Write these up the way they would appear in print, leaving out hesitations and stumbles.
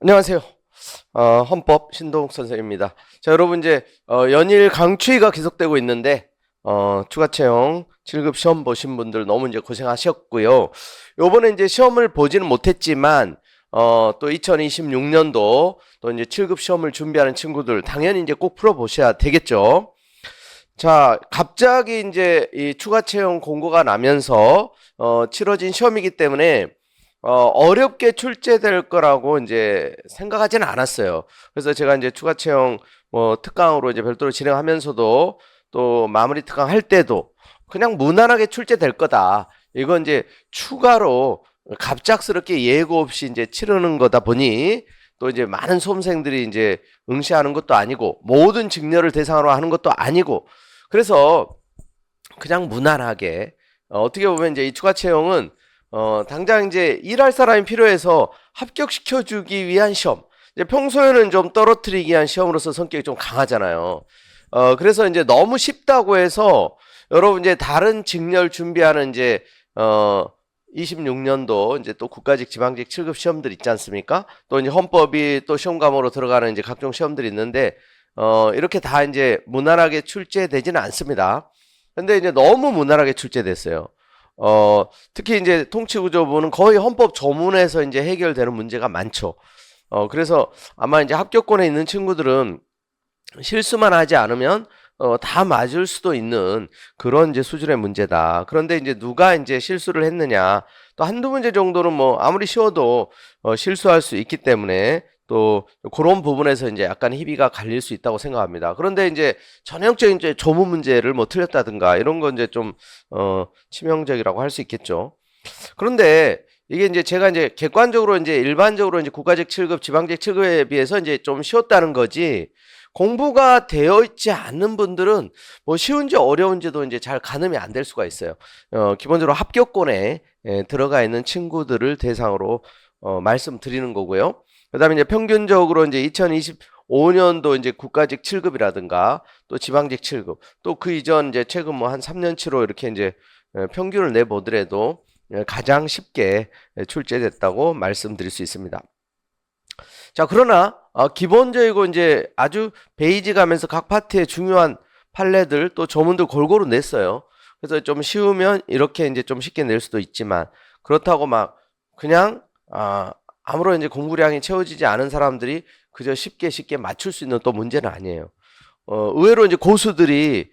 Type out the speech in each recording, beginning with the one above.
안녕하세요. 헌법 신동욱 선생입니다. 자, 여러분 이제 연일 강추위가 계속되고 있는데 추가 채용 7급 시험 보신 분들 너무 이제 고생하셨고요. 요번에 이제 시험을 보지는 못했지만 또 2026년도 또 이제 7급 시험을 준비하는 친구들 당연히 이제 꼭 풀어 보셔야 되겠죠. 자, 갑자기 이제 이 추가 채용 공고가 나면서 치러진 시험이기 때문에 어렵게 출제될 거라고 이제 생각하지는 않았어요. 그래서 제가 이제 추가 채용 특강으로 이제 별도로 진행하면서도 또 마무리 특강 할 때도 그냥 무난하게 출제될 거다. 이건 이제 추가로 갑작스럽게 예고 없이 이제 치르는 거다 보니 또 이제 많은 수험생들이 이제 응시하는 것도 아니고 모든 직렬을 대상으로 하는 것도 아니고 그래서 그냥 무난하게 어떻게 보면 이제 이 추가 채용은 당장 이제 일할 사람이 필요해서 합격시켜주기 위한 시험. 이제 평소에는 좀 떨어뜨리기 위한 시험으로서 성격이 좀 강하잖아요. 그래서 이제 너무 쉽다고 해서 여러분 이제 다른 직렬 준비하는 이제 26년도 이제 또 국가직 지방직 7급 시험들 있지 않습니까? 또 이제 헌법이 또 시험 과목으로 들어가는 이제 각종 시험들이 있는데 이렇게 다 이제 무난하게 출제되지는 않습니다. 근데 이제 너무 무난하게 출제됐어요. 특히 이제 통치구조부는 거의 헌법 조문에서 이제 해결되는 문제가 많죠. 그래서 아마 이제 합격권에 있는 친구들은 실수만 하지 않으면 다 맞을 수도 있는 그런 이제 수준의 문제다. 그런데 이제 누가 이제 실수를 했느냐. 또 한두 문제 정도는 뭐 아무리 쉬워도 실수할 수 있기 때문에 또 그런 부분에서 이제 약간 희비가 갈릴 수 있다고 생각합니다. 그런데 이제 전형적인 이제 조문 문제를 뭐 틀렸다든가 이런 건 이제 좀 치명적이라고 할 수 있겠죠. 그런데 이게 이제 제가 이제 객관적으로 이제 일반적으로 이제 국가직 7급, 지방직 7급에 비해서 이제 좀 쉬웠다는 거지. 공부가 되어 있지 않는 분들은 뭐 쉬운지 어려운지도 이제 잘 가늠이 안 될 수가 있어요. 기본적으로 합격권에 들어가 있는 친구들을 대상으로 말씀드리는 거고요. 그다음에 이제 평균적으로 이제 2025년도 이제 국가직 7급이라든가 또 지방직 7급 또 그 이전 이제 최근 뭐 한 3년치로 이렇게 이제 평균을 내보더라도 가장 쉽게 출제됐다고 말씀드릴 수 있습니다. 자, 그러나 기본적이고 이제 아주 베이직하면서 각 파트의 중요한 판례들 또 조문들 골고루 냈어요. 그래서 좀 쉬우면 이렇게 이제 좀 쉽게 낼 수도 있지만 그렇다고 막 그냥 아무런 이제 공부량이 채워지지 않은 사람들이 그저 쉽게 맞출 수 있는 또 문제는 아니에요. 의외로 이제 고수들이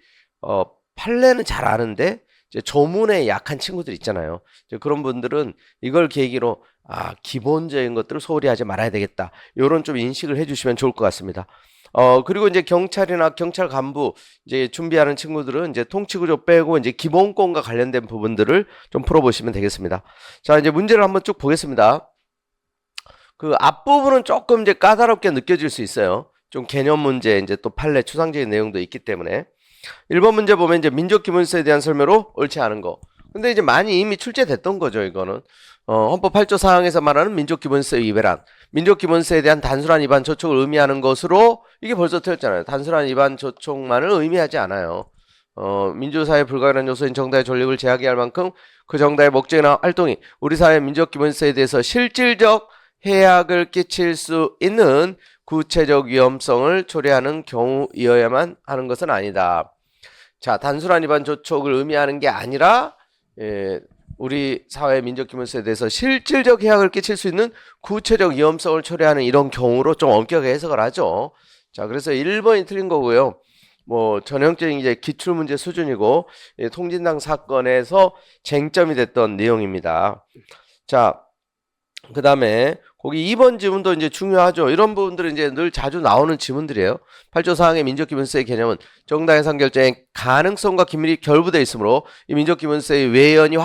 판례는 잘 아는데 이제 조문에 약한 친구들 있잖아요. 이제 그런 분들은 이걸 계기로 기본적인 것들을 소홀히 하지 말아야 되겠다. 요런 좀 인식을 해주시면 좋을 것 같습니다. 그리고 이제 경찰이나 경찰 간부 이제 준비하는 친구들은 이제 통치구조 빼고 이제 기본권과 관련된 부분들을 좀 풀어보시면 되겠습니다. 자, 이제 문제를 한번 쭉 보겠습니다. 그 앞부분은 조금 이제 까다롭게 느껴질 수 있어요. 좀 개념 문제, 이제 또 판례, 추상적인 내용도 있기 때문에. 1번 문제 보면 이제 민족기본서에 대한 설명으로 옳지 않은 거. 근데 이제 많이 이미 출제됐던 거죠, 이거는. 헌법 8조 사항에서 말하는 민족기본서의 위배란 민족기본서에 대한 단순한 위반 조촉을 의미하는 것으로 이게 벌써 틀렸잖아요. 단순한 위반 조촉만을 의미하지 않아요. 민주사회 불가결한 요소인 정당의 존립을 제하게 할 만큼 그 정당의 목적이나 활동이 우리 사회 민족기본서에 대해서 실질적 해악을 끼칠 수 있는 구체적 위험성을 초래하는 경우이어야만 하는 것은 아니다. 자, 단순한 위반 조촉을 의미하는 게 아니라 우리 사회 민족기본서에 대해서 실질적 해악을 끼칠 수 있는 구체적 위험성을 초래하는 이런 경우로 좀 엄격하게 해석을 하죠. 자, 그래서 1번이 틀린 거고요. 뭐 전형적인 이제 기출문제 수준이고 통진당 사건에서 쟁점이 됐던 내용입니다. 자, 그 다음에 거기 2번 지문도 이제 중요하죠. 이런 부분들은 이제 늘 자주 나오는 지문들이에요. 8조 사항의 민족기본서의 개념은 정당 해상 결정의 가능성과 긴밀히 결부되어 있으므로 이 민족기본서의 외연이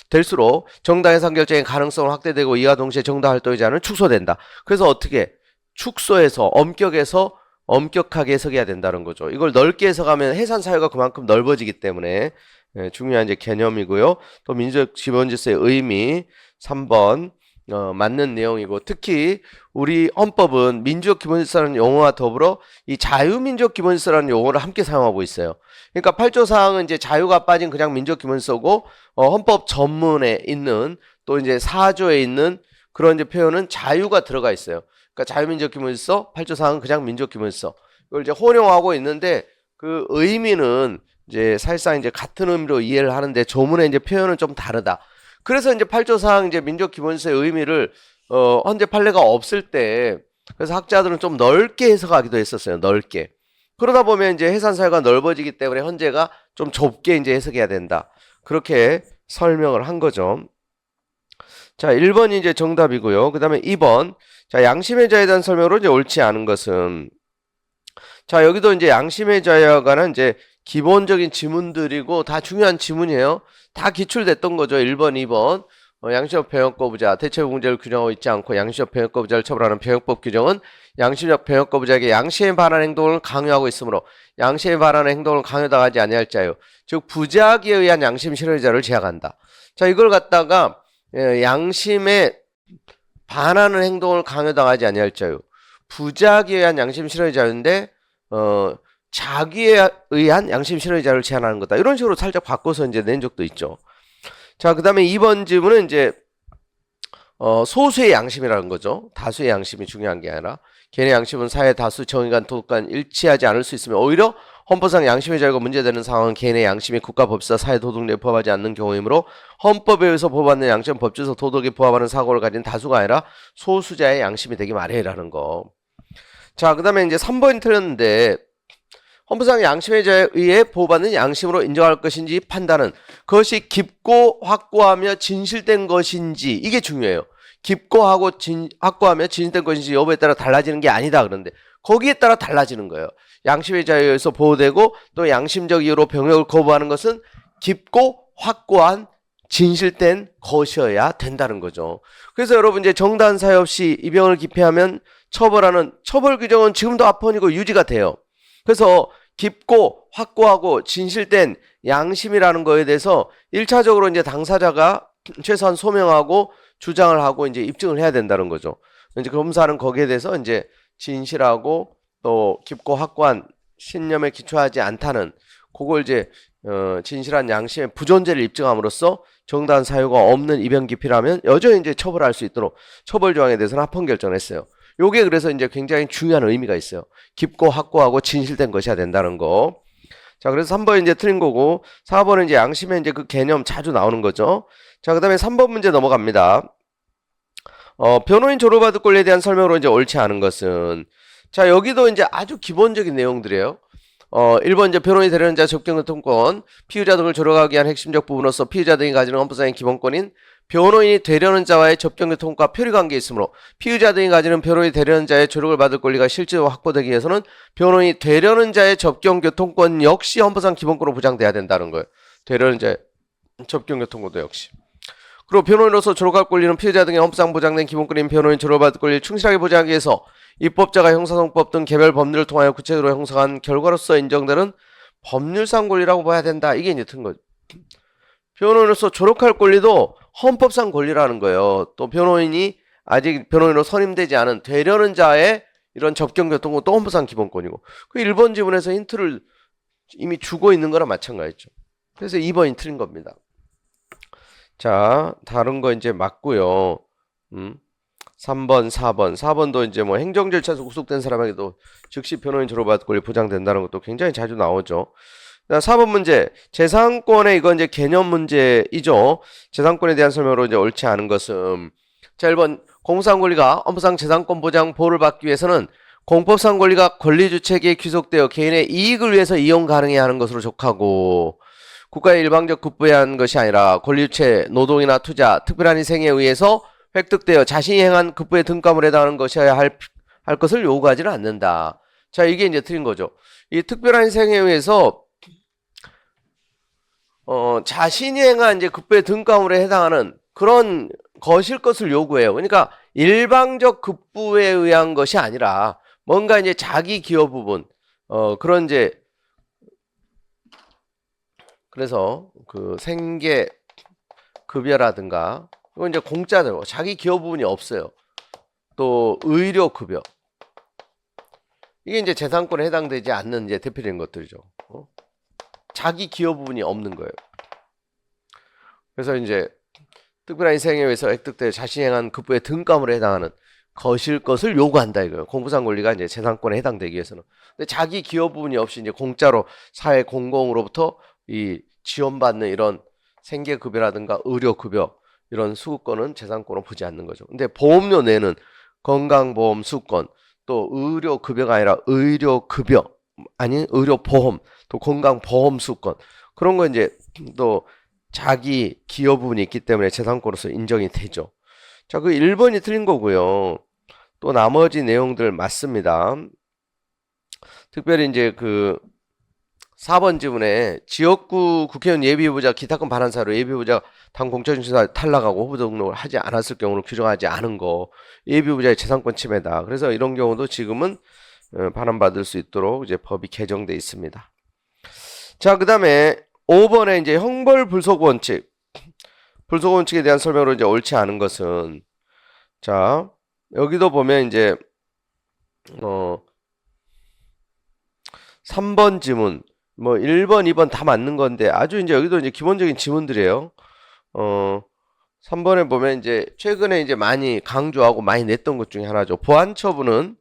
될수록 정당 해상 결정의 가능성은 확대되고 이와 동시에 정당 활동의 제한은 축소된다. 그래서 어떻게 축소해서 엄격하게 해석해야 된다는 거죠. 이걸 넓게 해석하면 해산 사유가 그만큼 넓어지기 때문에 중요한 이제 개념이고요. 또 민족기본질서의 의미 3번 맞는 내용이고 특히 우리 헌법은 민족기본질서라는 용어와 더불어 이 자유민족기본질서라는 용어를 함께 사용하고 있어요. 그러니까 8조 사항은 이제 자유가 빠진 그냥 민족기본질서고 헌법 전문에 있는 또 이제 4조에 있는 그런 이제 표현은 자유가 들어가 있어요. 그러니까 자유민족기본질서, 8조 4항은 그냥 민족기본질서. 이걸 이제 혼용하고 있는데 그 의미는 이제 사실상 이제 같은 의미로 이해를 하는데 조문의 이제 표현은 좀 다르다. 그래서 이제 8조 4항 이제 민족기본질서의 의미를 헌재 판례가 없을 때 그래서 학자들은 좀 넓게 해석하기도 했었어요. 넓게. 그러다 보면 이제 해산 사유가 넓어지기 때문에 헌재가 좀 좁게 이제 해석해야 된다. 그렇게 설명을 한 거죠. 자, 1번이 이제 정답이고요. 그 다음에 2번. 자, 양심의 자유에 대한 설명으로 이제 옳지 않은 것은. 자, 여기도 이제 양심의 자유에 관한 이제 기본적인 지문들이고 다 중요한 지문이에요. 다 기출됐던 거죠. 1번, 2번. 양심적 병역 거부자, 대체 공제를 규정하고 있지 않고 양심적 병역 거부자를 처벌하는 병역법 규정은 양심적 병역 거부자에게 양심에 반하는 행동을 강요하고 있으므로 양심에 반하는 행동을 강요당하지 아니할 자유, 즉 부작위에 의한 양심 실현의 자유를 제약한다. 자, 이걸 갖다가 양심에 반하는 행동을 강요당하지 아니할 자유, 부작위에 의한 양심 실현의 자유인데 자기에 의한 양심 실현의 자유를 제한하는 거다. 이런 식으로 살짝 바꿔서 이제 낸 적도 있죠. 자, 그 다음에 2번 질문은 이제 소수의 양심이라는 거죠. 다수의 양심이 중요한 게 아니라 개인의 양심은 사회 다수 정의관 도덕관 일치하지 않을 수 있으며 오히려 헌법상 양심의 자유가 문제되는 상황은 개인의 양심이 국가 법사 사회 도덕령에 부합하지 않는 경우이므로 헌법에 의해서 보호받는 양심 법주에서 도덕에 부합하는 사고를 가진 다수가 아니라 소수자의 양심이 되기 마련이라는 거. 자, 그 다음에 이제 3번이 틀렸는데 헌법상 양심의 자유에 의해 보호받는 양심으로 인정할 것인지 판단은 그것이 깊고 확고하며 진실된 것인지 이게 중요해요. 깊고 확고하며 진실된 것인지 여부에 따라 달라지는 게 아니다. 그런데 거기에 따라 달라지는 거예요. 양심의 자유에 의해서 보호되고 또 양심적 이유로 병역을 거부하는 것은 깊고 확고한 진실된 것이어야 된다는 거죠. 그래서 여러분 이제 정당 사유 없이 입영을 기피하면 처벌하는 처벌 규정은 지금도 합헌이고 유지가 돼요. 그래서 깊고 확고하고 진실된 양심이라는 거에 대해서 1차적으로 이제 당사자가 최소한 소명하고 주장을 하고 이제 입증을 해야 된다는 거죠. 이제 검사는 거기에 대해서 이제 진실하고 또 깊고 확고한 신념에 기초하지 않다는 그걸 이제 진실한 양심의 부존재를 입증함으로써 정당한 사유가 없는 입영 기피라면 여전히 이제 처벌할 수 있도록 처벌 조항에 대해서는 합헌 결정을 했어요. 요게 그래서 이제 굉장히 중요한 의미가 있어요. 깊고 확고하고 진실된 것이야 된다는 거. 자, 그래서 3번이 이제 틀린 거고 4번은 이제 양심의 이제 그 개념 자주 나오는 거죠. 자, 그 다음에 3번 문제 넘어갑니다. 변호인 졸업받을 권리에 대한 설명으로 이제 옳지 않은 것은 자, 여기도 이제 아주 기본적인 내용들이에요. 1번 이제 변호인 대리인자 접견교통권, 피의자 등을 조력하기 위한 핵심적 부분으로서 피의자 등이 가지는 헌법상의 기본권인 변호인이 되려는 자와의 접견교통과 표리관계에 있으므로 피의자 등이 가지는 변호인이 되려는 자의 조력을 받을 권리가 실제로 확보되기 위해서는 변호인이 되려는 자의 접견교통권 역시 헌법상 기본권으로 보장돼야 된다는 거예요. 되려는 자의 접견교통권도 역시. 그리고 변호인으로서 조력할 권리는 피의자 등의 헌법상 보장된 기본권인 변호인 조력을 받을 권리를 충실하게 보장하기 위해서 입법자가 형사소송법 등 개별 법률을 통하여 구체적으로 형성한 결과로서 인정되는 법률상 권리라고 봐야 된다. 이게 이제 튼 거죠. 변호인으로서 조력할 권리도 헌법상 권리라는 거예요. 또 변호인이 아직 변호인으로 선임되지 않은 되려는 자의 이런 접견교통권도 헌법상 기본권이고 그 1번 지문에서 힌트를 이미 주고 있는 거랑 마찬가지죠. 그래서 2번이 틀린 겁니다. 자, 다른 거 이제 맞고요. 3번, 4번. 4번도 이제 뭐 행정 절차에서 구속된 사람에게도 즉시 변호인 졸업받을 권리 보장된다는 것도 굉장히 자주 나오죠. 4번 문제. 재산권의 이건 이제 개념 문제이죠. 재산권에 대한 설명으로 이제 옳지 않은 것은 자, 1번 공무상 권리가 헌법상 재산권 보장 보호를 받기 위해서는 공법상 권리가 권리주체계에 귀속되어 개인의 이익을 위해서 이용 가능해야 하는 것으로 족하고 국가의 일방적 급부에 한 것이 아니라 권리주체, 노동이나 투자, 특별한 희생에 의해서 획득되어 자신이 행한 급부의 등감을 해당하는 것이어야 할 것을 요구하지는 않는다. 자, 이게 이제 틀린 거죠. 이 특별한 희생에 의해서 자신이 행한 이제 급부의 등감물에 해당하는 그런 것일 것을 요구해요. 그러니까 일방적 급부에 의한 것이 아니라 뭔가 이제 자기 기여 부분, 그런 이제 그래서 그 생계 급여라든가 이건 이제 공짜대로 자기 기여 부분이 없어요. 또 의료 급여 이게 이제 재산권에 해당되지 않는 이제 대표적인 것들이죠. 자기 기여 부분이 없는 거예요. 그래서 이제 특별한 희생에 의해서 획득돼 자신이 행한 급부의 등감으로 해당하는 거실 것을 요구한다 이거예요. 공부상 권리가 이제 재산권에 해당되기 위해서는. 근데 자기 기여 부분이 없이 이제 공짜로 사회 공공으로부터 이 지원받는 이런 생계급여라든가 의료급여 이런 수급권은 재산권으로 보지 않는 거죠. 근데 보험료 내는 건강보험 수급권 또 의료급여가 아니라 의료급여 아니 의료보험 또 건강보험 수급권 그런 거 이제 또 자기 기여 부분이 있기 때문에 재산권으로서 인정이 되죠. 자, 그 1번이 틀린 거고요. 또 나머지 내용들 맞습니다. 특별히 이제 그 4번 지문에 지역구 국회의원 예비후보자 기타권 반환 사로 예비후보자 당 공천심사 탈락하고 후보 등록을 하지 않았을 경우를 규정하지 않은 거 예비후보자의 재산권 침해다. 그래서 이런 경우도 지금은 반환받을 수 있도록 이제 법이 개정돼 있습니다. 자, 그 다음에 5번에 이제 형벌 불속 원칙. 불속 원칙에 대한 설명으로 이제 옳지 않은 것은 자, 여기도 보면 이제 3번 지문 뭐 1번, 2번 다 맞는 건데 아주 이제 여기도 이제 기본적인 지문들이에요. 3번에 보면 이제 최근에 이제 많이 강조하고 많이 냈던 것 중에 하나죠. 보안 처분은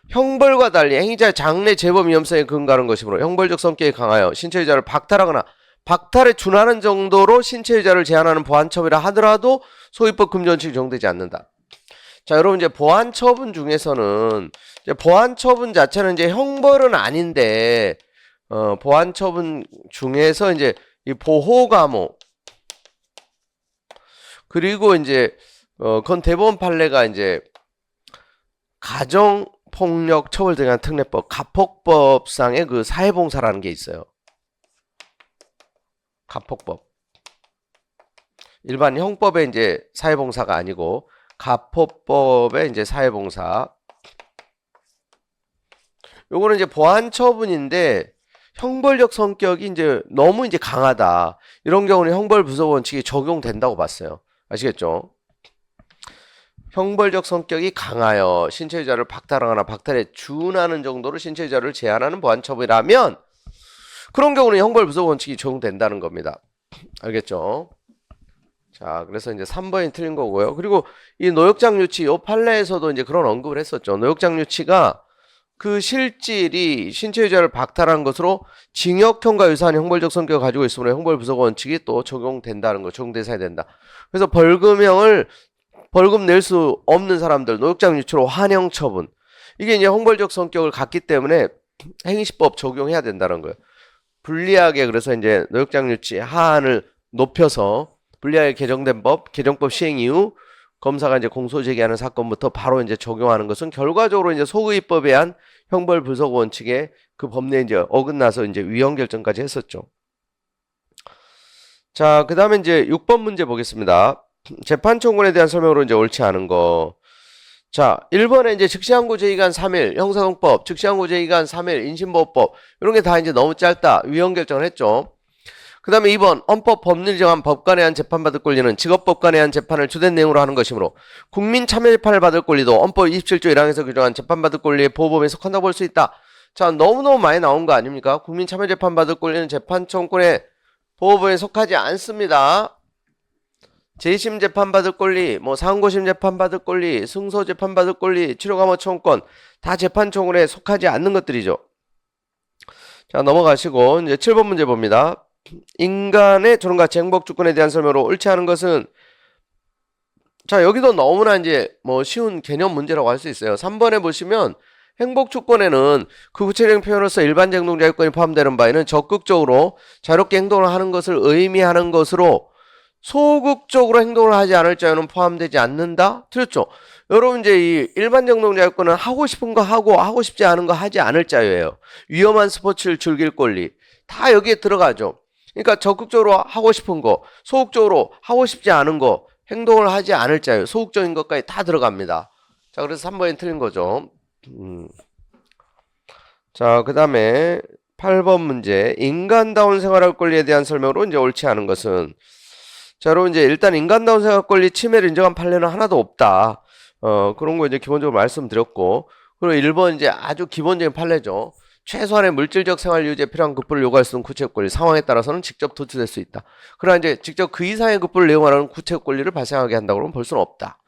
형벌과 달리 행위자의 장래 재범 위험성에 근거하는 것이므로 형벌적 성격에 강하여 신체유자를 박탈하거나 박탈에 준하는 정도로 신체유자를 제한하는 보안처분이라 하더라도 소위법 금지 원칙이 적용되지 않는다. 자, 여러분 이제 보안처분 중에서는 이제 보안처분 자체는 이제 형벌은 아닌데 보안처분 중에서 이제 이 보호감호 그리고 이제 그건 대법원 판례가 이제 가정폭력 처벌 등에 관한 특례법 가폭법상의 그 사회봉사라는 게 있어요. 가폭법. 일반 형법에 이제 사회봉사가 아니고 가폭법에 이제 사회봉사. 요거는 이제 보안처분인데 형벌적 성격이 이제 너무 이제 강하다. 이런 경우는 형벌 부서 원칙이 적용된다고 봤어요. 아시겠죠? 형벌적 성격이 강하여 신체유자를 박탈하거나 박탈에 준하는 정도로 신체유자를 제한하는 보안처분이라면 그런 경우는 형벌 부서 원칙이 적용된다는 겁니다. 알겠죠? 자, 그래서 이제 3번이 틀린 거고요. 그리고 이 노역장 유치, 요 판례에서도 이제 그런 언급을 했었죠. 노역장 유치가 그 실질이 신체유자를 박탈한 것으로 징역형과 유사한 형벌적 성격을 가지고 있으므로 형벌 부서 원칙이 또 적용된다는 거, 적용돼서 해야 된다. 그래서 벌금 낼 수 없는 사람들, 노역장 유치로 환영 처분. 이게 이제 형벌적 성격을 갖기 때문에 행위시법 적용해야 된다는 거예요. 불리하게 그래서 이제 노역장 유치 하한을 높여서 불리하게 개정된 법, 개정법 시행 이후 검사가 이제 공소 제기하는 사건부터 바로 이제 적용하는 것은 결과적으로 이제 소의법에 의한 형벌 불속 원칙에 그 법내에 이제 어긋나서 이제 위헌 결정까지 했었죠. 자, 그 다음에 이제 6번 문제 보겠습니다. 재판 청구에 대한 설명으로 이제 옳지 않은 거. 자, 1번에 이제 즉시항고 제기간 3일, 형사동법, 즉시항고 제기간 3일, 인신보호법, 이런 게 다 이제 너무 짧다. 위헌 결정을 했죠. 그 다음에 2번, 헌법 법률 정한 법관에 의한 재판받을 권리는 직업법관에 의한 재판을 주된 내용으로 하는 것이므로 국민 참여 재판을 받을 권리도 헌법 27조 1항에서 규정한 재판받을 권리의 보호범위에 속한다고 볼 수 있다. 자, 너무너무 많이 나온 거 아닙니까? 국민 참여 재판 받을 권리는 재판 청구권의 보호범위에 속하지 않습니다. 재심 재판 받을 권리, 뭐 상고심 재판 받을 권리, 승소 재판 받을 권리, 치료감호 청구권 다 재판 청구에 속하지 않는 것들이죠. 자, 넘어가시고 이제 7번 문제 봅니다. 인간의 조롱가치 행복주권에 대한 설명으로 옳지 않은 것은 자, 여기도 너무나 이제 뭐 쉬운 개념 문제라고 할 수 있어요. 3번에 보시면 행복주권에는 그 구체적인 표현으로서 일반적 행동자유권이 포함되는 바에는 적극적으로 자유롭게 행동을 하는 것을 의미하는 것으로 소극적으로 행동을 하지 않을 자유는 포함되지 않는다? 틀렸죠? 여러분 이제 이 일반적 행동자유권은 하고 싶은 거 하고 하고 싶지 않은 거 하지 않을 자유예요. 위험한 스포츠를 즐길 권리 다 여기에 들어가죠. 그러니까 적극적으로 하고 싶은 거, 소극적으로 하고 싶지 않은 거, 행동을 하지 않을 자유, 소극적인 것까지 다 들어갑니다. 자, 그래서 3번이 틀린 거죠. 자, 그 다음에 8번 문제. 인간다운 생활할 권리에 대한 설명으로 이제 옳지 않은 것은 자, 여러분 이제 일단 인간다운 생활 권리 침해를 인정한 판례는 하나도 없다. 그런 거 이제 기본적으로 말씀드렸고, 그리고 1번 이제 아주 기본적인 판례죠. 최소한의 물질적 생활 유지에 필요한 급부를 요구할 수 있는 구체적 권리, 상황에 따라서는 직접 도출될 수 있다. 그러나 이제 직접 그 이상의 급부를 내용하는 구체적 권리를 발생하게 한다고 그러면 볼 수는 없다.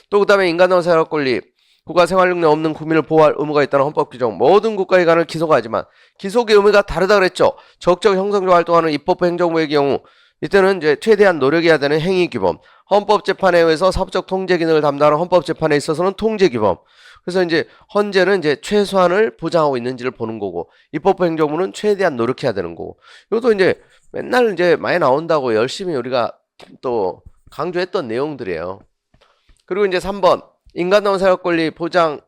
또 그 다음에 인간의 생활 권리, 국가 생활 능력 없는 국민을 보호할 의무가 있다는 헌법 규정. 모든 국가기관을 기소하지만 기소의 의무가 다르다 그랬죠. 적적 형성적 활동하는 입법부 행정부의 경우 이때는 이제 최대한 노력해야 되는 행위규범. 헌법재판에 의해서 사법적 통제 기능을 담당하는 헌법재판에 있어서는 통제규범. 그래서 이제 헌재는 이제 최소한을 보장하고 있는지를 보는 거고, 입법부 행정부는 최대한 노력해야 되는 거고. 이것도 이제 맨날 이제 많이 나온다고 열심히 우리가 또 강조했던 내용들이에요. 그리고 이제 3번 인간다운 생활 권리 보장하기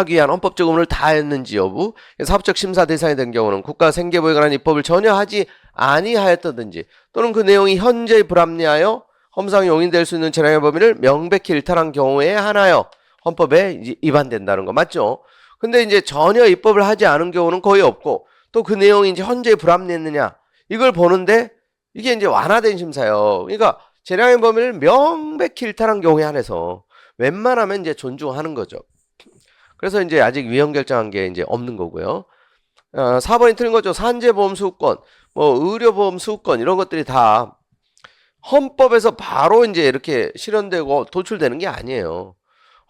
위한 헌법적 의무를 다했는지 여부. 사법적 심사 대상이 된 경우는 국가 생계보호에 관한 입법을 전혀 하지 아니하였다든지 또는 그 내용이 현재에 불합리하여 헌법상 용인될 수 있는 재량의 범위를 명백히 일탈한 경우에 하나여 헌법에 위반된다는 거 맞죠? 근데 이제 전혀 입법을 하지 않은 경우는 거의 없고, 또 그 내용이 이제 현재에 불합리했느냐 이걸 보는데 이게 이제 완화된 심사예요. 그러니까 재량의 범위를 명백히 일탈한 경우에 한해서 웬만하면 이제 존중하는 거죠. 그래서 이제 아직 위헌 결정한 게 이제 없는 거고요. 4번이 틀린 거죠. 산재보험 수급권, 뭐 의료보험 수급권 이런 것들이 다 헌법에서 바로 이제 이렇게 실현되고 도출되는 게 아니에요.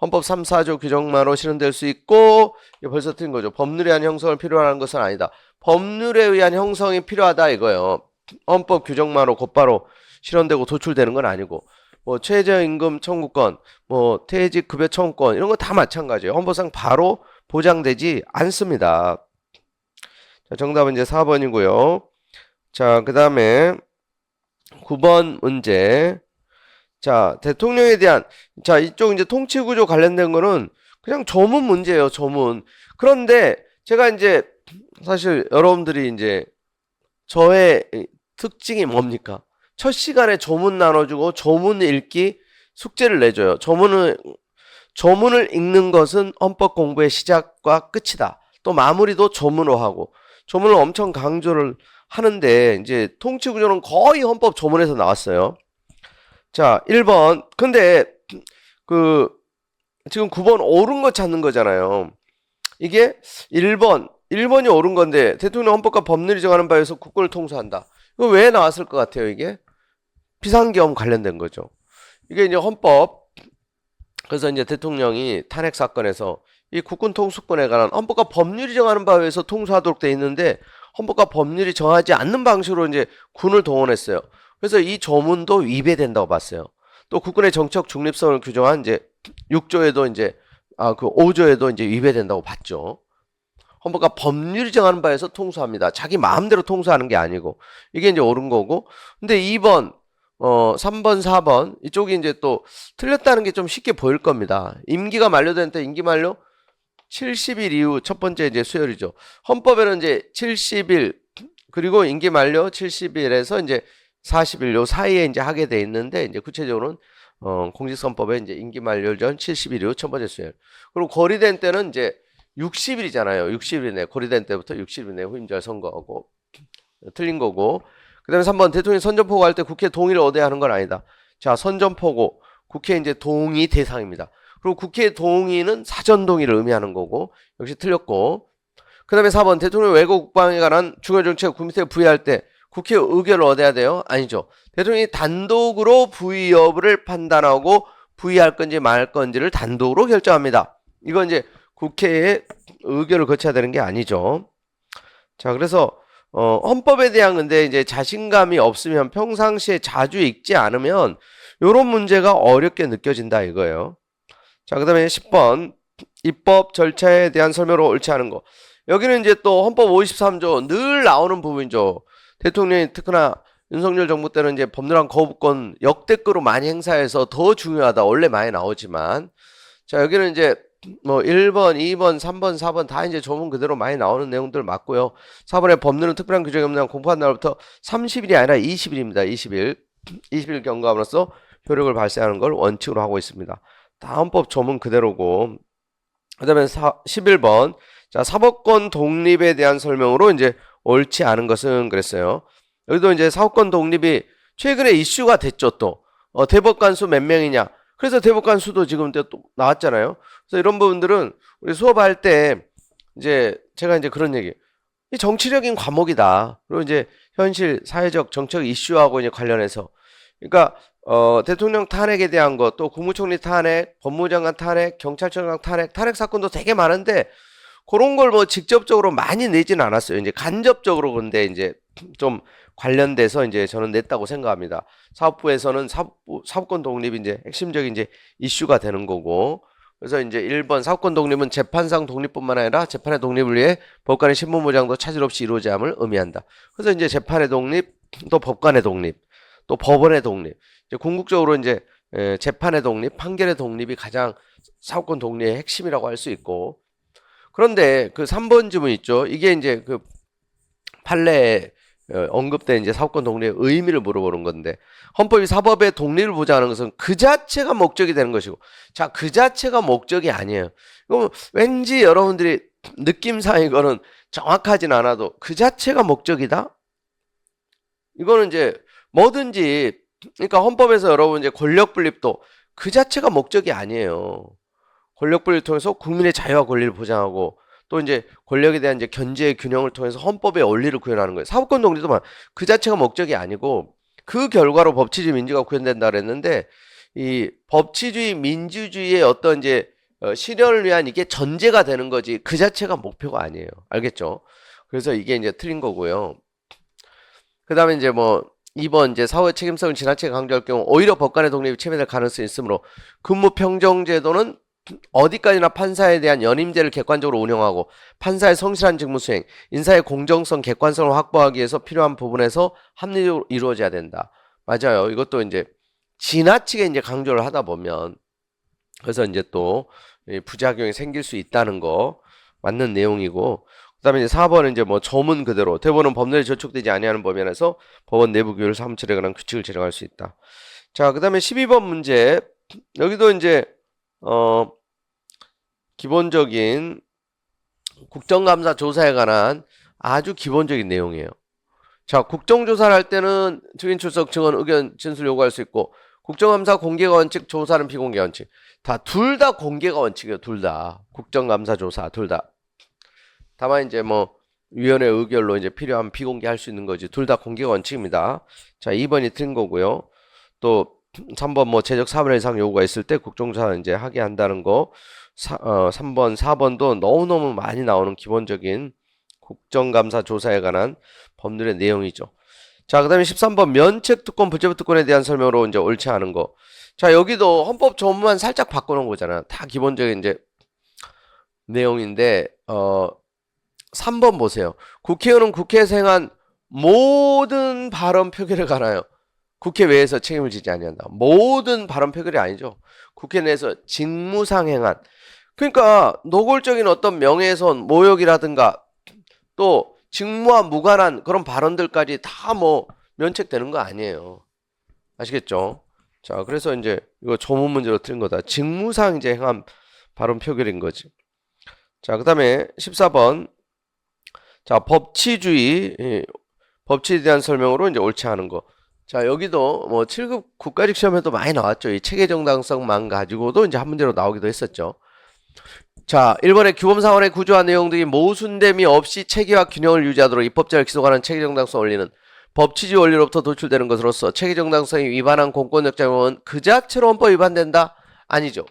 헌법 3, 4조 규정만으로 실현될 수 있고, 벌써 틀린 거죠. 법률에 의한 형성을 필요로 하는 것은 아니다. 법률에 의한 형성이 필요하다 이거예요. 헌법 규정만으로 곧바로 실현되고 도출되는 건 아니고, 뭐 최저임금 청구권, 뭐 퇴직급여 청구권 이런 거 다 마찬가지예요. 헌법상 바로 보장되지 않습니다. 자, 정답은 이제 4번이고요. 자, 그 다음에 9번 문제. 자, 대통령에 대한, 자, 이쪽 이제 통치구조 관련된 거는 그냥 조문 문제예요, 조문. 그런데 제가 이제 사실 여러분들이 이제 저의 특징이 뭡니까? 첫 시간에 조문 나눠주고 조문 읽기 숙제를 내줘요. 조문을 읽는 것은 헌법 공부의 시작과 끝이다. 또 마무리도 조문으로 하고, 조문을 엄청 강조를 하는데 이제 통치구조는 거의 헌법 조문에서 나왔어요. 자, 1번. 근데 지금 9번 옳은 거 찾는 거잖아요. 이게 1번이 옳은 건데 대통령 헌법과 법률이 정하는 바에 의해서 국권을 통수한다. 이거 왜 나왔을 것 같아요, 이게? 비상계엄 관련된 거죠. 이게 이제 헌법, 그래서 이제 대통령이 탄핵 사건에서 이 국군 통수권에 관한 헌법과 법률이 정하는 바에 의해서 통수하도록 돼 있는데 헌법과 법률이 정하지 않는 방식으로 이제 군을 동원했어요. 그래서 이 조문도 위배된다고 봤어요. 또 국군의 정책 중립성을 규정한 이제 6조에도 이제 그 5조에도 이제 위배된다고 봤죠. 헌법과 법률이 정하는 바에서 통수합니다. 자기 마음대로 통수하는 게 아니고, 이게 이제 옳은 거고. 근데 2번, 3번, 4번 이쪽이 이제 또 틀렸다는 게 좀 쉽게 보일 겁니다. 임기가 만료된 때 임기 만료 70일 이후 첫 번째 이제 수혈이죠. 헌법에는 이제 70일 그리고 임기 만료 70일에서 이제 40일 요 사이에 이제 하게 돼 있는데, 이제 구체적으로는 공직선법에 이제 임기 만료 전 70일 이후 첫 번째 수혈. 그리고 고리된 때는 이제 60일이잖아요. 60일 이내, 고리된 때부터 60일 이내 후임자를 선거하고. 틀린 거고. 그 다음에 3번, 대통령이 선전포고 할 때 국회 동의를 얻어야 하는 건 아니다. 자, 선전포고 국회 이제 동의 대상입니다. 그리고 국회 동의는 사전 동의를 의미하는 거고, 역시 틀렸고. 그 다음에 4번, 대통령 외국 국방에 관한 중요정책 국민에 부여할 때 국회 의결을 얻어야 돼요? 아니죠. 대통령이 단독으로 부의 여부를 판단하고 부의할 건지 말 건지를 단독으로 결정합니다. 이건 이제 국회의 의결을 거쳐야 되는 게 아니죠. 자, 그래서 헌법에 대한 근데 이제 자신감이 없으면, 평상시에 자주 읽지 않으면 이런 문제가 어렵게 느껴진다 이거예요. 자, 그 다음에 10번, 입법 절차에 대한 설명으로 옳지 않은 거. 여기는 이제 또 헌법 53조 늘 나오는 부분이죠. 대통령이 특히나 윤석열 정부 때는 이제 법률안 거부권 역대급으로 많이 행사해서 더 중요하다. 원래 많이 나오지만. 자, 여기는 이제 뭐 1번, 2번, 3번, 4번 다 이제 조문 그대로 많이 나오는 내용들 맞고요. 4번에 법률은 특별한 규정이 없는 한 공포한 날부터 30일이 아니라 20일입니다. 20일 경과함으로써 효력을 발생하는 걸 원칙으로 하고 있습니다. 다 헌법 조문 그대로고. 그 다음에 11번. 자, 사법권 독립에 대한 설명으로 이제 옳지 않은 것은 그랬어요. 여기도 이제 사법권 독립이 최근에 이슈가 됐죠. 또 대법관 수 몇 명이냐. 그래서 대법관 수도 지금 또 나왔잖아요. 그래서 이런 부분들은 우리 수업할 때 이제 제가 이제 그런 얘기, 이 정치적인 과목이다. 그리고 이제 현실 사회적 정책 이슈하고 이제 관련해서, 그러니까 대통령 탄핵에 대한 것, 또 국무총리 탄핵, 법무장관 탄핵, 경찰청장 탄핵 사건도 되게 많은데 그런 걸 뭐 직접적으로 많이 내지는 않았어요. 이제 간접적으로. 근데 이제 좀 관련돼서 이제 저는 냈다고 생각합니다. 사법부에서는 사법권 독립이 이제 핵심적인 이제 이슈가 되는 거고, 그래서 이제 1번 사법권 독립은 재판상 독립뿐만 아니라 재판의 독립을 위해 법관의 신분보장도 차질 없이 이루어져야 함을 의미한다. 그래서 이제 재판의 독립, 또 법관의 독립, 또 법원의 독립, 이제 궁극적으로 이제 재판의 독립, 판결의 독립이 가장 사법권 독립의 핵심이라고 할 수 있고, 그런데 그 3번 지문 있죠. 이게 이제 그 판례에 언급된 이제 사법권 독립의 의미를 물어보는 건데, 헌법이 사법의 독립을 보장하는 것은 그 자체가 목적이 되는 것이고, 자, 그 자체가 목적이 아니에요. 그럼 왠지 여러분들이 느낌상 이거는 정확하진 않아도 그 자체가 목적이다? 이거는 이제 뭐든지, 그러니까 헌법에서 여러분 이제 권력 분립도 그 자체가 목적이 아니에요. 권력 분립을 통해서 국민의 자유와 권리를 보장하고, 또 이제 권력에 대한 이제 견제의 균형을 통해서 헌법의 원리를 구현하는 거예요. 사법권 독립도 그 자체가 목적이 아니고 그 결과로 법치주의 민주가 구현된다 그랬는데, 이 법치주의 민주주의의 어떤 이제 실현을 위한 이게 전제가 되는 거지 그 자체가 목표가 아니에요. 알겠죠? 그래서 이게 이제 틀린 거고요. 그 다음에 이제 뭐 2번 이제 사후의 책임성을 지나치게 강조할 경우 오히려 법관의 독립이 침해될 가능성이 있으므로 근무평정제도는 어디까지나 판사에 대한 연임제를 객관적으로 운영하고 판사의 성실한 직무 수행, 인사의 공정성, 객관성을 확보하기 위해서 필요한 부분에서 합리적으로 이루어져야 된다. 맞아요. 이것도 이제 지나치게 이제 강조를 하다 보면 그래서 이제 또 부작용이 생길 수 있다는 거 맞는 내용이고, 그다음에 이제 4번은 이제 뭐 조문 그대로 대법원은 법률에 저촉되지 아니하는 범위 안에서 법원 내부 규율 사무처에 관한 규칙을 제정할 수 있다. 자, 그다음에 12번 문제, 여기도 이제 기본적인 국정감사 조사에 관한 아주 기본적인 내용이에요. 자, 국정조사를 할 때는 증인 출석, 증언, 의견, 진술 요구할 수 있고, 국정감사 공개가 원칙, 조사는 비공개 원칙. 둘 다 공개가 원칙이에요. 둘 다. 국정감사 조사 둘 다. 다만 이제 뭐 위원회 의결로 이제 필요하면 비공개할 수 있는 거지. 둘 다 공개가 원칙입니다. 자, 2번이 틀린 거고요. 또 3번 뭐 재적 3회 이상 요구가 있을 때 국정조사 이제 하게 한다는 거. 3번, 4번도 너무너무 많이 나오는 기본적인 국정감사 조사에 관한 법률의 내용이죠. 자, 그 다음에 13번 면책특권, 불체포특권에 대한 설명으로 이제 옳지 않은 거. 자, 여기도 헌법 조문만 살짝 바꿔놓은 거잖아. 다 기본적인 이제 내용인데, 3번 보세요. 국회의원은 국회에서 행한 모든 발언 표결에 관하여 국회 외에서 책임을 지지 아니한다. 모든 발언 표결이 아니죠. 국회 내에서 직무상 행한, 그러니까 노골적인 어떤 명예훼손, 모욕이라든가 또 직무와 무관한 그런 발언들까지 다 뭐 면책되는 거 아니에요. 아시겠죠? 자, 그래서 이제 이거 조문 문제로 틀린 거다. 직무상 이제 행한 발언 표결인 거지. 자, 그 다음에 14번. 자, 법치주의, 법치에 대한 설명으로 이제 옳지 않은 거. 자, 여기도 뭐 7급 국가직 시험에도 많이 나왔죠. 이 체계 정당성만 가지고도 이제 한 문제로 나오기도 했었죠. 자, 1번의 규범사원의 구조와 내용 등이 모순됨이 없이 체계와 균형을 유지하도록 입법자를 기소하는 체계정당성 원리는 법치주의 원리로부터 도출되는 것으로서 체계정당성이 위반한 공권력 작용은 그 자체로 헌법 위반된다? 아니죠.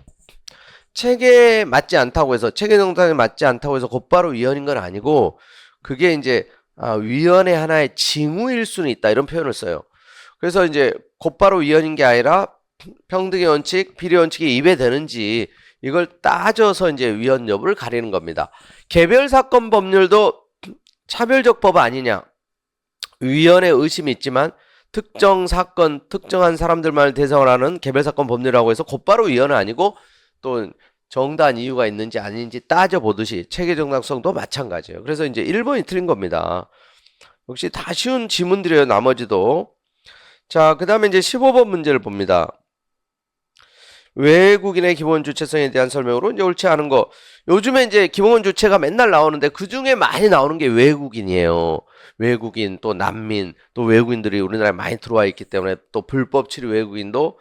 체계에 맞지 않다고 해서, 체계정당에 맞지 않다고 해서 곧바로 위헌인 건 아니고, 그게 이제 위헌의 하나의 징후일 수는 있다, 이런 표현을 써요. 그래서 이제 곧바로 위헌인 게 아니라 평등의 원칙, 비례 원칙이 위배되는지 이걸 따져서 이제 위헌 여부를 가리는 겁니다. 개별 사건 법률도 차별적 법 아니냐, 위헌의 의심이 있지만 특정 사건, 특정한 사람들만을 대상으로 하는 개별 사건 법률이라고 해서 곧바로 위헌은 아니고, 또 정당한 이유가 있는지 아닌지 따져보듯이 체계 정당성도 마찬가지예요. 그래서 이제 1번이 틀린 겁니다. 역시 다 쉬운 지문들이에요, 나머지도. 자, 그 다음에 이제 15번 문제를 봅니다. 외국인의 기본 주체성에 대한 설명으로 이제 옳지 않은 거. 요즘에 이제 기본 주체가 맨날 나오는데 그 중에 많이 나오는 게 외국인이에요. 외국인, 또 난민, 또 외국인들이 우리나라에 많이 들어와 있기 때문에 또 불법 체류 외국인도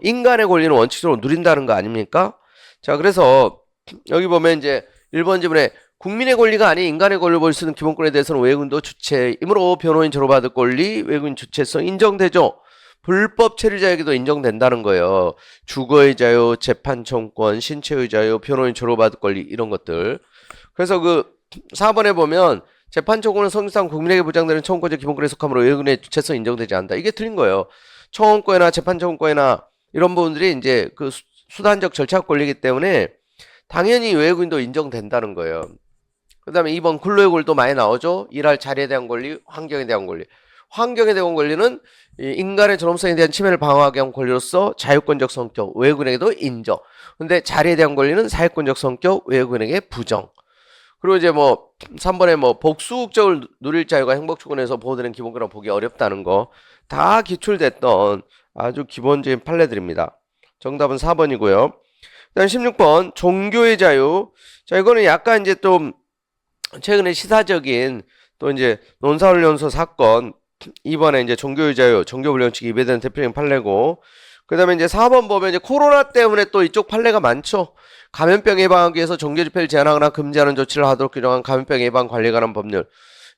인간의 권리는 원칙적으로 누린다는 거 아닙니까? 자, 그래서 여기 보면 이제 1번 지문에 국민의 권리가 아닌 인간의 권리를 볼 수 있는 기본권에 대해서는 외국인도 주체이므로 변호인 조로받을 권리, 외국인 주체성 인정되죠. 불법 체류자에게도 인정된다는 거예요. 주거의 자유, 재판청권, 신체의 자유, 변호인 조로받을 권리 이런 것들. 그래서 그 4번에 보면 재판청권은 성질상 국민에게 보장되는 청원권적 기본권에 속하므로 외국인의 주체성 인정되지 않는다. 이게 틀린 거예요. 청원권이나 재판청원권이나 이런 부분들이 이제 그 수단적 절차 권리이기 때문에 당연히 외국인도 인정된다는 거예요. 그 다음에 2번 근로의 권리도 많이 나오죠. 일할 자리에 대한 권리, 환경에 대한 권리. 환경에 대한 권리는 인간의 존엄성에 대한 침해를 방어하기 위한 권리로서 자유권적 성격, 외국인에게도 인정. 근데 자리에 대한 권리는 사회권적 성격, 외국인에게 부정. 그리고 이제 뭐 3번에 뭐 복수국적을 누릴 자유가 행복조건에서 보호되는 기본권이라고 보기 어렵다는 거 다 기출됐던 아주 기본적인 판례들입니다. 정답은 4번이고요. 그다음 16번 종교의 자유. 자, 이거는 약간 이제 좀 최근에 시사적인 또 이제 논사훈련소 사건 2번에 이제 종교의 자유, 종교불량 측이 위배되는 대표적인 판례고, 그 다음에 이제 4번 보면 이제 코로나 때문에 또 이쪽 판례가 많죠. 감염병 예방하기 위해서 종교 집회를 제한하거나 금지하는 조치를 하도록 규정한 감염병 예방 관리에 관한 법률.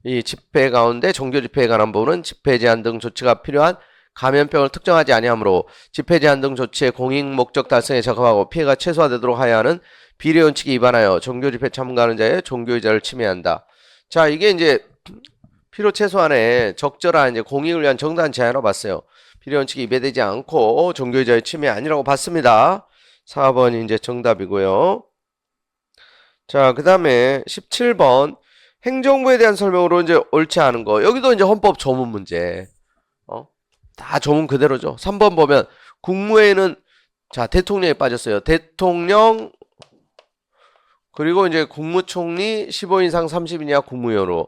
이 집회 가운데 종교 집회에 관한 부분은 집회 제한 등 조치가 필요한 감염병을 특정하지 아니하므로 집회 제한 등 조치의 공익 목적 달성에 적합하고 피해가 최소화되도록 하여야 하는 비례 원칙에 위반하여 종교 집회 참가하는 자의 종교의 자유를 침해한다. 자, 이게 이제 필요 최소한의 적절한 이제 공익을 위한 정당한 제한으로 봤어요. 비례 원칙이 위배되지 않고 종교의 자유 침해 아니라고 봤습니다. 4번이 이제 정답이고요. 자, 그 다음에 17번 행정부에 대한 설명으로 이제 옳지 않은 거. 여기도 이제 헌법 조문 문제. 다 조문 그대로죠. 3번 보면 국무회의는 자, 대통령이 빠졌어요. 대통령 그리고 이제 국무총리 15인 이상 30인 이하 국무위원으로.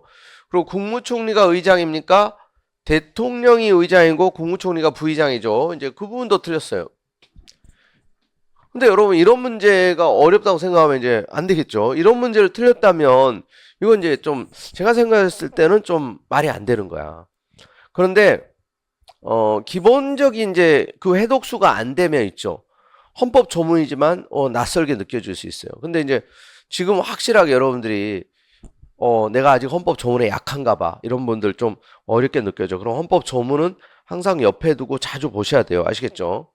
그리고 국무총리가 의장입니까? 대통령이 의장이고 국무총리가 부의장이죠. 이제 그 부분도 틀렸어요. 근데 여러분 이런 문제가 어렵다고 생각하면 이제 안 되겠죠. 이런 문제를 틀렸다면 이건 이제 좀 제가 생각했을 때는 좀 말이 안 되는 거야. 그런데 기본적인 이제 그 해독수가 안 되면 있죠. 헌법 조문이지만 낯설게 느껴질 수 있어요. 근데 이제 지금 확실하게 여러분들이 내가 아직 헌법 조문에 약한가 봐. 이런 분들 좀 어렵게 느껴져. 그럼 헌법 조문은 항상 옆에 두고 자주 보셔야 돼요. 아시겠죠?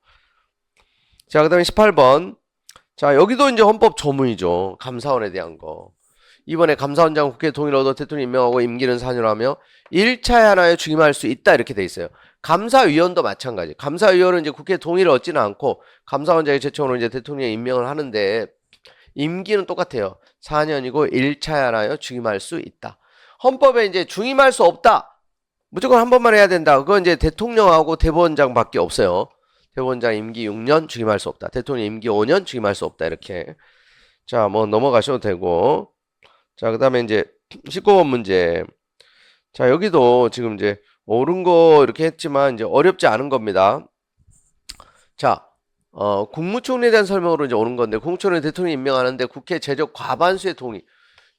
자, 그 다음에 18번. 자, 여기도 이제 헌법 조문이죠. 감사원에 대한 거. 이번에 감사원장 국회 동의를 얻어 대통령 임명하고 임기는 4년을 하며 1차에 하나에 중임할 수 있다. 이렇게 돼 있어요. 감사위원도 마찬가지. 감사위원은 이제 국회 동의를 얻지는 않고 감사원장의 제청으로 이제 대통령 임명을 하는데 임기는 똑같아요. 4년이고 1차에 하나여 중임할 수 있다. 헌법에 이제 중임할 수 없다. 무조건 한 번만 해야 된다. 그건 이제 대통령하고 대법원장밖에 없어요. 대법원장 임기 6년 중임할 수 없다. 대통령 임기 5년 중임할 수 없다. 이렇게. 자, 뭐 넘어가셔도 되고. 자, 그 다음에 이제 19번 문제. 자, 여기도 지금 이제 옳은 거 이렇게 했지만 이제 어렵지 않은 겁니다. 자, 국무총리에 대한 설명으로 이제 오는 건데, 국무총리 대통령이 임명하는데 국회 제적 과반수의 동의.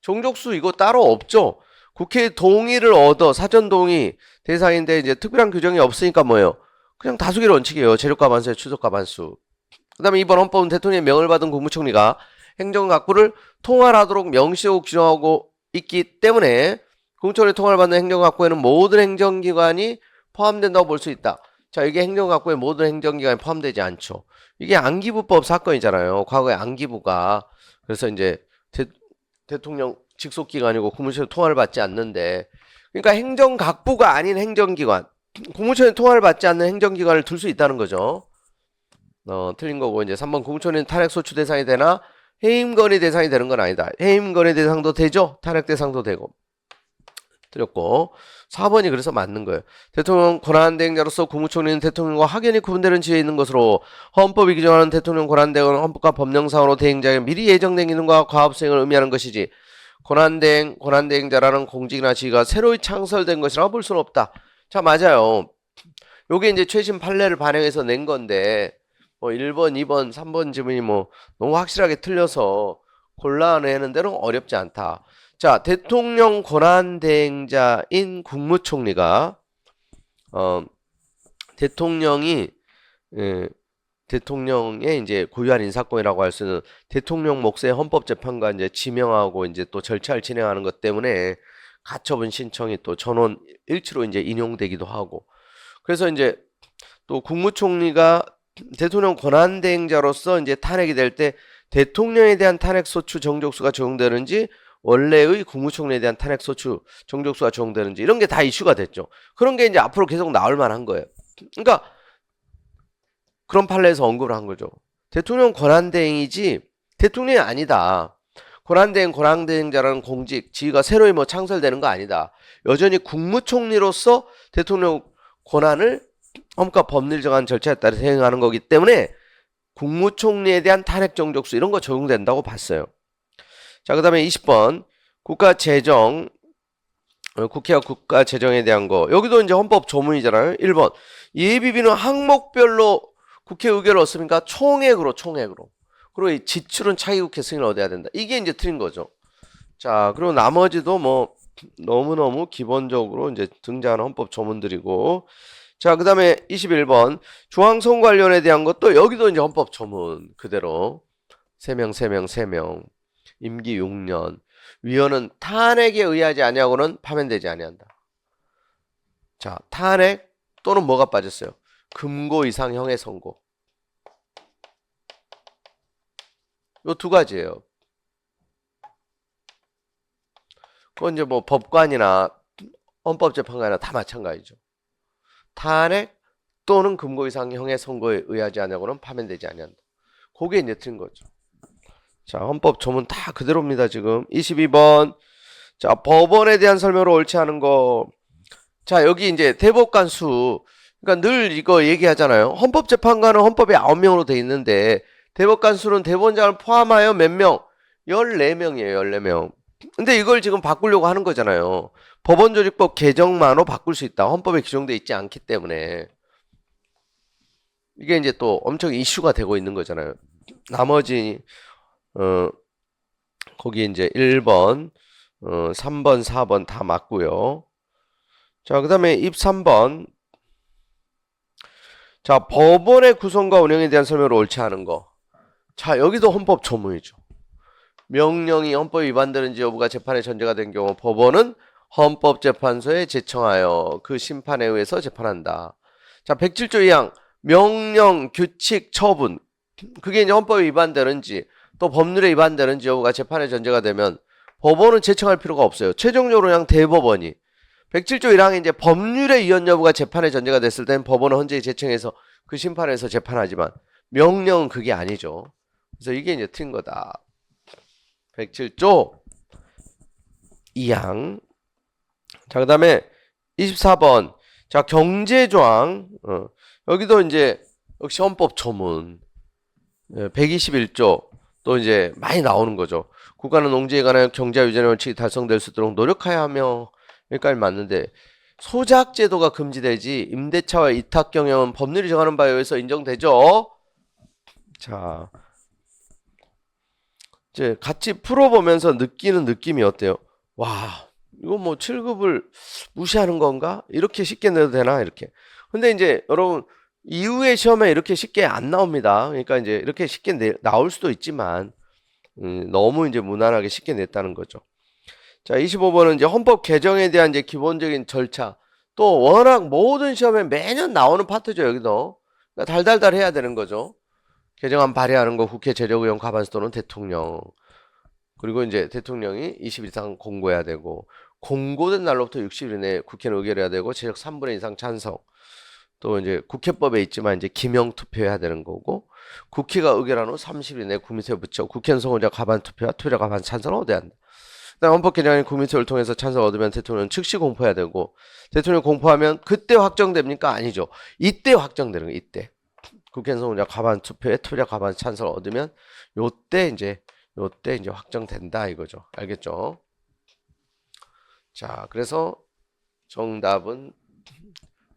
종족수 이거 따로 없죠? 국회 동의를 얻어 사전 동의 대상인데 이제 특별한 규정이 없으니까 뭐예요? 그냥 다수결 원칙이에요. 제적 과반수의 추적 과반수. 그 다음에 이번 헌법은 대통령의 명을 받은 국무총리가 행정각부를 통할하도록 명시하고 규정하고 있기 때문에 국무총리 통할을 받는 행정각부에는 모든 행정기관이 포함된다고 볼 수 있다. 자, 이게 행정각부에 모든 행정기관이 포함되지 않죠. 이게 안기부법 사건이잖아요. 과거에 안기부가 그래서 이제 대통령 직속기관이고 국무총리 통할을 받지 않는데, 그러니까 행정각부가 아닌 행정기관, 국무총리 통할을 받지 않는 행정기관을 둘 수 있다는 거죠. 틀린 거고, 이제 3번 국무총리는 탄핵소추 대상이 되나 해임건의 대상이 되는 건 아니다. 해임건의 대상도 되죠. 탄핵 대상도 되고. 틀렸고, 4번이 그래서 맞는 거예요. 대통령 권한대행자로서 국무총리는 대통령과 확연히 구분되는 지위에 있는 것으로 헌법이 규정하는 대통령 권한대행은 헌법과 법령상으로 대행자에게 미리 예정된 기능과 과업수행을 의미하는 것이지, 권한대행자라는 공직이나 지위가 새로이 창설된 것이라고 볼 수는 없다. 자, 맞아요. 요게 이제 최신 판례를 반영해서 낸 건데, 뭐 1번, 2번, 3번 지문이 뭐 너무 확실하게 틀려서 곤란해하는 데는 어렵지 않다. 자, 대통령 권한대행자인 국무총리가 대통령이 대통령의 이제 고유한 인사권이라고 할 수 있는 대통령 몫의 헌법재판관 이제 지명하고 이제 또 절차를 진행하는 것 때문에 가처분 신청이 또 전원 일치로 이제 인용되기도 하고, 그래서 이제 또 국무총리가 대통령 권한대행자로서 이제 탄핵이 될 때 대통령에 대한 탄핵소추 정족수가 적용되는지 원래의 국무총리에 대한 탄핵소추 정족수가 적용되는지 이런 게 다 이슈가 됐죠. 그런 게 이제 앞으로 계속 나올 만한 거예요. 그러니까 그런 판례에서 언급을 한 거죠. 대통령 권한대행이지 대통령이 아니다. 권한대행자라는 공직, 지위가 새로이 뭐 창설되는 거 아니다. 여전히 국무총리로서 대통령 권한을 헌법 법률 정한 절차에 따라 행하는 거기 때문에 국무총리에 대한 탄핵 정족수 이런 거 적용된다고 봤어요. 자, 그 다음에 20번 국가재정, 국회와 국가재정에 대한 거. 여기도 이제 헌법 조문이잖아요. 1번 예비비는 항목별로 국회 의결을 얻습니까? 총액으로. 그리고 이 지출은 차기국회 승인을 얻어야 된다. 이게 이제 틀린 거죠. 자, 그리고 나머지도 뭐 너무너무 기본적으로 이제 등장하는 헌법 조문들이고. 자, 그 다음에 21번 중앙선거관련에 대한 것도 여기도 이제 헌법 조문 그대로 3명 임기 6년 위헌은 탄핵에 의하지 아니하고는 파면되지 아니한다. 자, 탄핵 또는 뭐가 빠졌어요? 금고 이상 형의 선고. 요 두 가지예요. 그건 이제 뭐 법관이나 헌법재판관이나 다 마찬가지죠. 탄핵 또는 금고 이상 형의 선고에 의하지 아니하고는 파면되지 아니한다. 그게 이제 틀린 거죠. 자, 헌법 조문 다 그대로입니다. 지금 22번. 자, 법원에 대한 설명으로 옳지 않은 거. 자, 여기 이제 대법관 수. 그러니까 늘 이거 얘기하잖아요. 헌법재판관은 헌법에 9명으로 돼 있는데 대법관 수는 대법원장을 포함하여 몇 명? 14명이에요. 14명. 근데 이걸 지금 바꾸려고 하는 거잖아요. 법원조직법 개정만으로 바꿀 수 있다. 헌법에 규정되어 있지 않기 때문에. 이게 이제 또 엄청 이슈가 되고 있는 거잖아요. 나머지 거기 이제 1번, 3번, 4번 다 맞고요. 자, 그 다음에 23번. 자, 법원의 구성과 운영에 대한 설명을 옳지 않은 거. 자, 여기도 헌법 조문이죠. 명령이 헌법 위반되는지 여부가 재판의 전제가 된 경우 법원은 헌법재판소에 제청하여 그 심판에 의해서 재판한다. 자, 107조 2항 명령, 규칙, 처분. 그게 이제 헌법에 위반되는지 또 법률에 위반되는지 여부가 재판의 전제가 되면 법원은 제청할 필요가 없어요. 최종적으로 그냥 대법원이 107조 1항에 이제 법률의 위헌 여부가 재판의 전제가 됐을 때는 법원은 헌재에 제청해서 그 심판에서 재판하지만 명령은 그게 아니죠. 그래서 이게 이제 틀린 거다. 107조 2항. 자, 그 다음에 24번. 자, 경제조항. 여기도 이제 역시 헌법 조문. 121조. 또 이제 많이 나오는 거죠. 국가는 농지에 관하여 경제와 유전의 원칙이 달성될 수 있도록 노력해야 하며, 여기까지 맞는데 소작제도가 금지되지 임대차와 위탁 경영은 법률이 정하는 바에 의해서 인정되죠. 자, 이제 같이 풀어보면서 느끼는 느낌이 어때요? 와, 이거 뭐 7급을 무시하는 건가? 이렇게 쉽게 내도 되나? 이렇게. 근데 이제 여러분 이후의 시험에 이렇게 쉽게 안 나옵니다. 그러니까 이제 이렇게 쉽게 나올 수도 있지만 너무 이제 무난하게 쉽게 냈다는 거죠. 자, 25번은 이제 헌법 개정에 대한 이제 기본적인 절차. 또 워낙 모든 시험에 매년 나오는 파트죠, 여기도. 그러니까 달달달 해야 되는 거죠. 개정안 발의하는 거 국회 재력의원 과반수 또는 대통령. 그리고 이제 대통령이 20일 이상 공고해야 되고, 공고된 날로부터 60일 이내에 국회는 의결해야 되고, 최적 3분의 1 이상 찬성. 또 이제 국회법에 있지만 이제 기명 투표해야 되는 거고, 국회가 의결한 후 30일 이내에 국민투표에 붙여 국회는 성원자 과반 투표와 투표자 과반 찬성을 얻어야 한다. 그다음 헌법 개정안이 국민투표를 통해서 찬성을 얻으면 대통령은 즉시 공포해야 되고, 대통령 공포하면 그때 확정됩니까? 아니죠. 이때 확정되는 거예요. 이때. 국회는 성원자 과반 투표에 투표자 과반 찬성을 얻으면 요때 이제 확정된다 이거죠. 알겠죠? 자, 그래서 정답은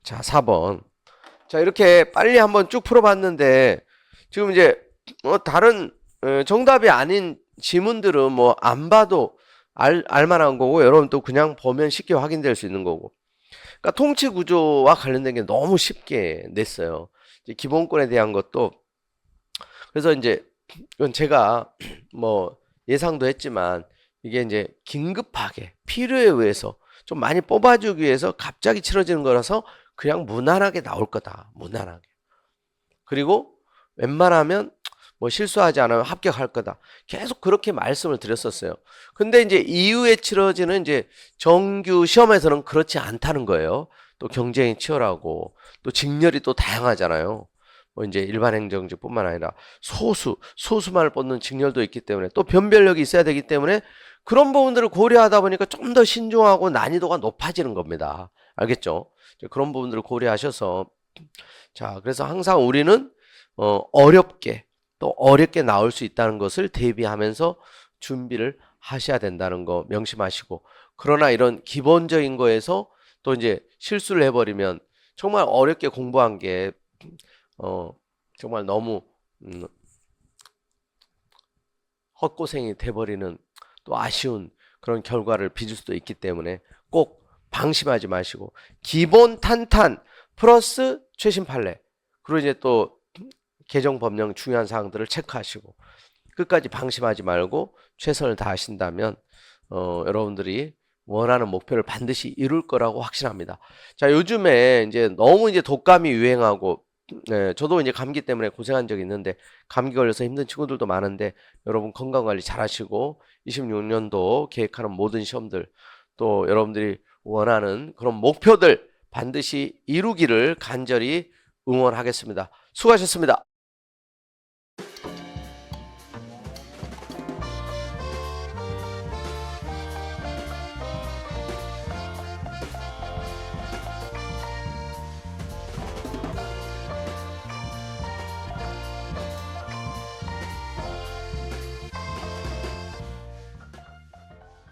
자 4번. 자, 이렇게 빨리 한번 쭉 풀어봤는데 지금 이제 다른 정답이 아닌 지문들은 뭐 안 봐도 알만한 거고, 여러분 또 그냥 보면 쉽게 확인될 수 있는 거고. 그러니까 통치 구조와 관련된 게 너무 쉽게 냈어요. 이제 기본권에 대한 것도 그래서 이제 이건 제가 뭐 예상도 했지만 이게 이제 긴급하게 필요에 의해서 좀 많이 뽑아주기 위해서 갑자기 치러지는 거라서 그냥 무난하게 나올 거다. 무난하게. 그리고 웬만하면 뭐 실수하지 않으면 합격할 거다. 계속 그렇게 말씀을 드렸었어요. 근데 이제 이후에 치러지는 이제 정규 시험에서는 그렇지 않다는 거예요. 또 경쟁이 치열하고 또 직렬이 또 다양하잖아요. 뭐 이제 일반 행정직뿐만 아니라 소수만을 뽑는 직렬도 있기 때문에 또 변별력이 있어야 되기 때문에 그런 부분들을 고려하다 보니까 좀 더 신중하고 난이도가 높아지는 겁니다. 알겠죠? 그런 부분들을 고려하셔서 자, 그래서 항상 우리는 어렵게 또 어렵게 나올 수 있다는 것을 대비하면서 준비를 하셔야 된다는 거 명심하시고, 그러나 이런 기본적인 거에서 또 이제 실수를 해버리면 정말 어렵게 공부한 게 정말 너무 헛고생이 돼버리는 또 아쉬운 그런 결과를 빚을 수도 있기 때문에 꼭 방심하지 마시고 기본 탄탄 플러스 최신 판례, 그리고 이제 또 개정 법령 중요한 사항들을 체크하시고 끝까지 방심하지 말고 최선을 다하신다면 여러분들이 원하는 목표를 반드시 이룰 거라고 확신합니다. 자, 요즘에 이제 너무 이제 독감이 유행하고, 네, 저도 이제 감기 때문에 고생한 적이 있는데 감기 걸려서 힘든 친구들도 많은데 여러분 건강 관리 잘 하시고 26년도 계획하는 모든 시험들 또 여러분들이 원하는 그런 목표들 반드시 이루기를 간절히 응원하겠습니다. 수고하셨습니다.